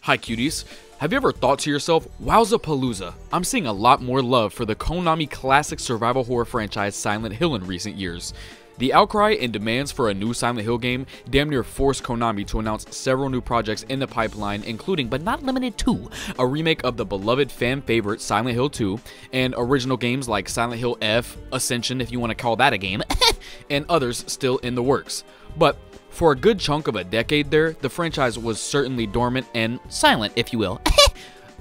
Hi cuties, have you ever thought to yourself, wowzapalooza, I'm seeing a lot more love for the Konami classic survival horror franchise Silent Hill in recent years. The outcry and demands for a new Silent Hill game damn near forced Konami to announce several new projects in the pipeline, including, but not limited to, a remake of the beloved fan favorite Silent Hill 2, and original games like Silent Hill F, Ascension if you want to call that a game, and others still in the works. But for a good chunk of a decade there, the franchise was certainly dormant and silent, if you will.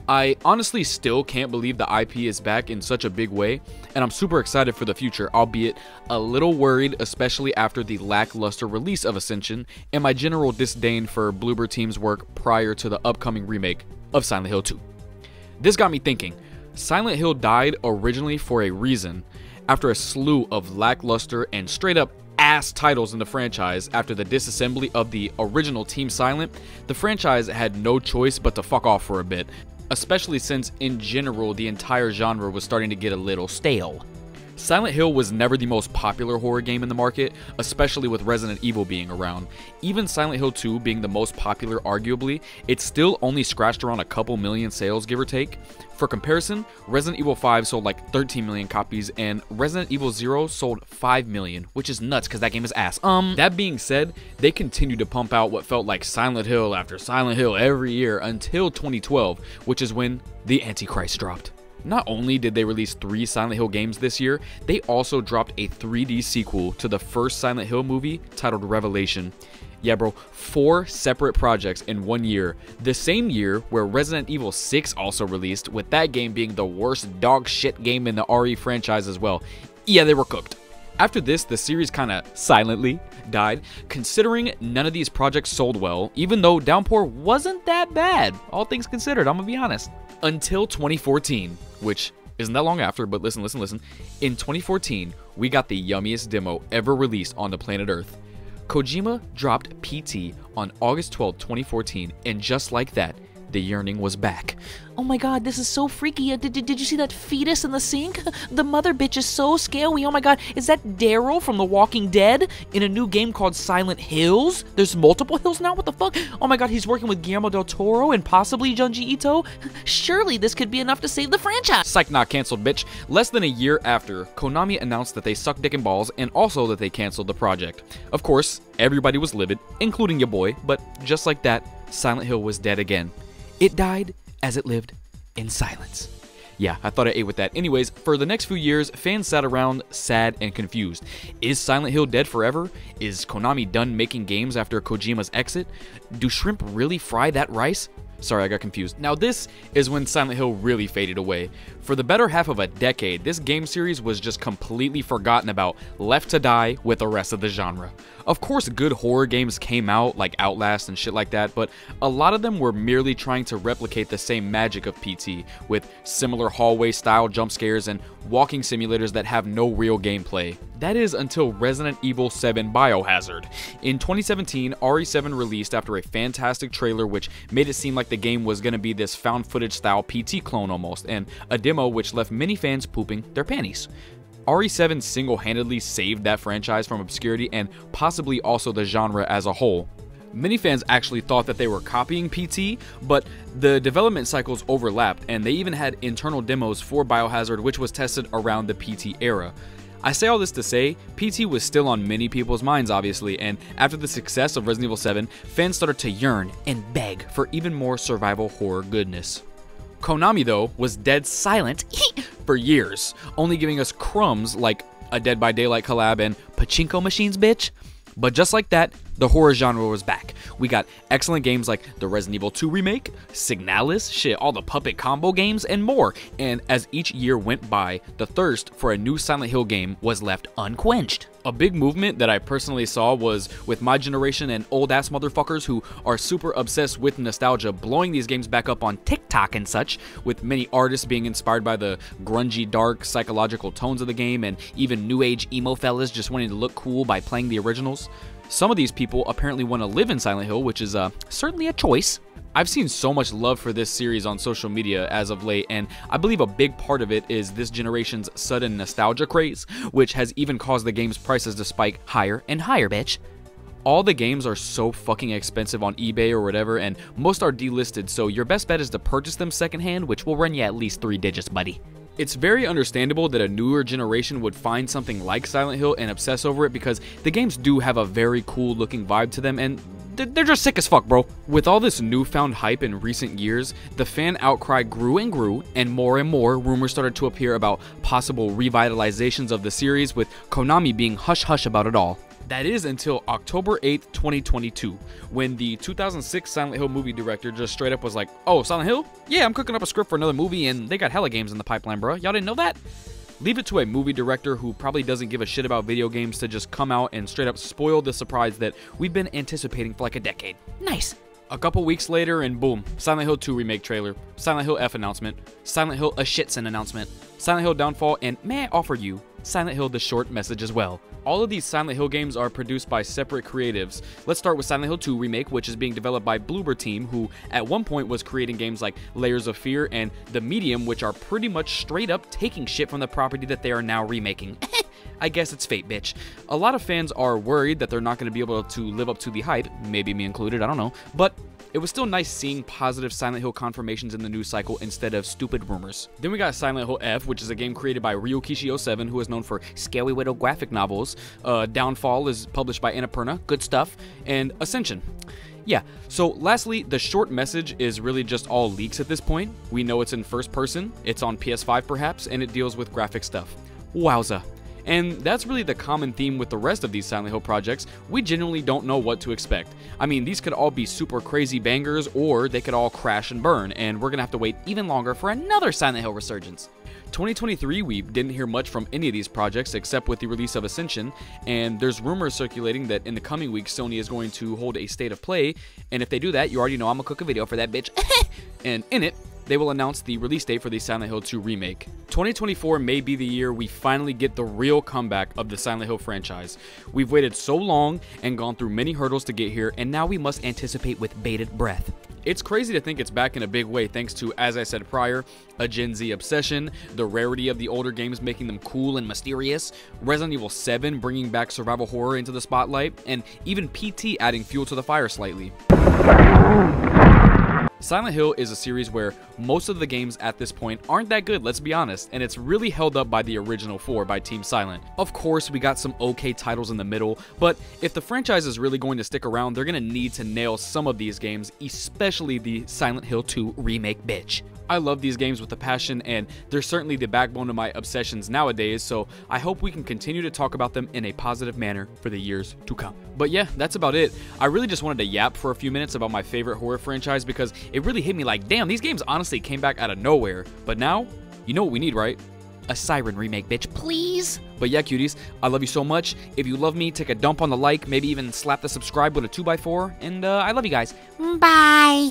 I honestly still can't believe the IP is back in such a big way, and I'm super excited for the future, albeit a little worried, especially after the lackluster release of Ascension and my general disdain for Bloober Team's work prior to the upcoming remake of Silent Hill 2. This got me thinking, Silent Hill died originally for a reason. After a slew of lackluster and straight up ass titles in the franchise after the disassembly of the original Team Silent, the franchise had no choice but to fuck off for a bit, especially since in general the entire genre was starting to get a little stale. Silent Hill was never the most popular horror game in the market, especially with Resident Evil being around. Even Silent Hill 2 being the most popular arguably, it still only scratched around a couple million sales, give or take. For comparison, Resident Evil 5 sold like 13 million copies and Resident Evil 0 sold 5 million, which is nuts because that game is ass. That being said, they continued to pump out what felt like Silent Hill after Silent Hill every year until 2012, which is when the Antichrist dropped. Not only did they release 3 Silent Hill games this year, they also dropped a 3D sequel to the first Silent Hill movie titled Revelation. Yeah bro, 4 separate projects in 1 year. The same year where Resident Evil 6 also released, with that game being the worst dog shit game in the RE franchise as well. Yeah, they were cooked. After this, the series kinda silently died, considering none of these projects sold well, even though Downpour wasn't that bad, all things considered, I'm gonna be honest. Until 2014, which isn't that long after, but listen. In 2014, we got the yummiest demo ever released on the planet Earth. Kojima dropped PT on August 12, 2014, and just like that, the yearning was back. Oh my god, this is so freaky. Did you see that fetus in the sink? The mother bitch is so scary. Oh my god, is that Daryl from The Walking Dead in a new game called Silent Hills? There's multiple hills now? What the fuck? Oh my god, he's working with Guillermo del Toro and possibly Junji Ito? Surely this could be enough to save the franchise. Psych, not canceled, bitch. Less than a year after, Konami announced that they sucked dick and balls and also that they canceled the project. Of course, everybody was livid, including your boy, but just like that, Silent Hill was dead again. It died as it lived in silence. Yeah, I thought I ate with that. Anyways, for the next few years, fans sat around sad and confused. Is Silent Hill dead forever? Is Konami done making games after Kojima's exit? Do shrimp really fry that rice? Sorry, I got confused. Now this is when Silent Hill really faded away. For the better half of a decade, this game series was just completely forgotten about, left to die with the rest of the genre. Of course, good horror games came out, like Outlast and shit like that, but a lot of them were merely trying to replicate the same magic of PT, with similar hallway-style jump scares and walking simulators that have no real gameplay. That is until Resident Evil 7 Biohazard. In 2017, RE7 released after a fantastic trailer which made it seem like the game was going to be this found footage style PT clone almost, and a demo which left many fans pooping their panties. RE7 single-handedly saved that franchise from obscurity and possibly also the genre as a whole. Many fans actually thought that they were copying PT, but the development cycles overlapped and they even had internal demos for Biohazard which was tested around the PT era. I say all this to say, PT was still on many people's minds obviously, and after the success of Resident Evil 7, fans started to yearn and beg for even more survival horror goodness. Konami though was dead silent for years, only giving us crumbs like a Dead by Daylight collab and pachinko machines, bitch. But just like that, the horror genre was back. We got excellent games like the Resident Evil 2 remake, Signalis, shit, all the puppet combo games, and more. And as each year went by, the thirst for a new Silent Hill game was left unquenched. A big movement that I personally saw was with my generation and old-ass motherfuckers who are super obsessed with nostalgia, blowing these games back up on TikTok and such, with many artists being inspired by the grungy, dark, psychological tones of the game, and even new age emo fellas just wanting to look cool by playing the originals. Some of these people apparently want to live in Silent Hill, which is certainly a choice. I've seen so much love for this series on social media as of late, and I believe a big part of it is this generation's sudden nostalgia craze, which has even caused the game's prices to spike higher and higher, bitch. All the games are so fucking expensive on eBay or whatever, and most are delisted, so your best bet is to purchase them secondhand, which will run you at least 3 digits, buddy. It's very understandable that a newer generation would find something like Silent Hill and obsess over it because the games do have a very cool looking vibe to them, and they're just sick as fuck, bro. With all this newfound hype in recent years, the fan outcry grew and grew, and more rumors started to appear about possible revitalizations of the series, with Konami being hush-hush about it all. That is until October 8th, 2022, when the 2006 Silent Hill movie director just straight up was like, "Oh, Silent Hill? Yeah, I'm cooking up a script for another movie, and they got hella games in the pipeline, bro. Y'all didn't know that?" Leave it to a movie director who probably doesn't give a shit about video games to just come out and straight up spoil the surprise that we've been anticipating for like a decade. Nice. A couple weeks later, and boom, Silent Hill 2 remake trailer, Silent Hill F announcement, Silent Hill A Shitsin announcement, Silent Hill Downfall, and may I offer you Silent Hill The Short Message as well. All of these Silent Hill games are produced by separate creatives. Let's start with Silent Hill 2 Remake, which is being developed by Bloober Team, who at one point was creating games like Layers of Fear and The Medium, which are pretty much straight up taking shit from the property that they are now remaking. I guess it's fate, bitch. A lot of fans are worried that they're not going to be able to live up to the hype, maybe me included, I don't know, but it was still nice seeing positive Silent Hill confirmations in the news cycle instead of stupid rumors. Then we got Silent Hill F, which is a game created by Ryokishi07, who is known for Scary Widow graphic novels. Downfall is published by Annapurna, good stuff, and Ascension. Yeah, so lastly, the short message is really just all leaks at this point. We know it's in first person, it's on PS5 perhaps, and it deals with graphic stuff. Wowza. And that's really the common theme with the rest of these Silent Hill projects. We genuinely don't know what to expect. I mean, these could all be super crazy bangers, or they could all crash and burn, and we're gonna have to wait even longer for another Silent Hill Resurgence. 2023, we didn't hear much from any of these projects except with the release of Ascension, and there's rumors circulating that in the coming weeks Sony is going to hold a state of play, and if they do that, you already know I'm gonna cook a video for that bitch. And in it, they will announce the release date for the Silent Hill 2 remake. 2024 may be the year we finally get the real comeback of the Silent Hill franchise. We've waited so long and gone through many hurdles to get here, and now we must anticipate with bated breath. It's crazy to think it's back in a big way thanks to, as I said prior, a Gen Z obsession, the rarity of the older games making them cool and mysterious, Resident Evil 7 bringing back survival horror into the spotlight, and even PT adding fuel to the fire slightly. Silent Hill is a series where most of the games at this point aren't that good, let's be honest, and it's really held up by the original 4 by Team Silent. Of course, we got some okay titles in the middle, but if the franchise is really going to stick around, they're going to need to nail some of these games, especially the Silent Hill 2 remake, bitch. I love these games with a passion, and they're certainly the backbone of my obsessions nowadays, so I hope we can continue to talk about them in a positive manner for the years to come. But yeah, that's about it. I really just wanted to yap for a few minutes about my favorite horror franchise because it really hit me like, damn, these games honestly came back out of nowhere. But now, you know what we need, right? A Siren remake, bitch, please. But yeah, cuties, I love you so much. If you love me, take a dump on the like, maybe even slap the subscribe with a 2x4, and I love you guys. Bye.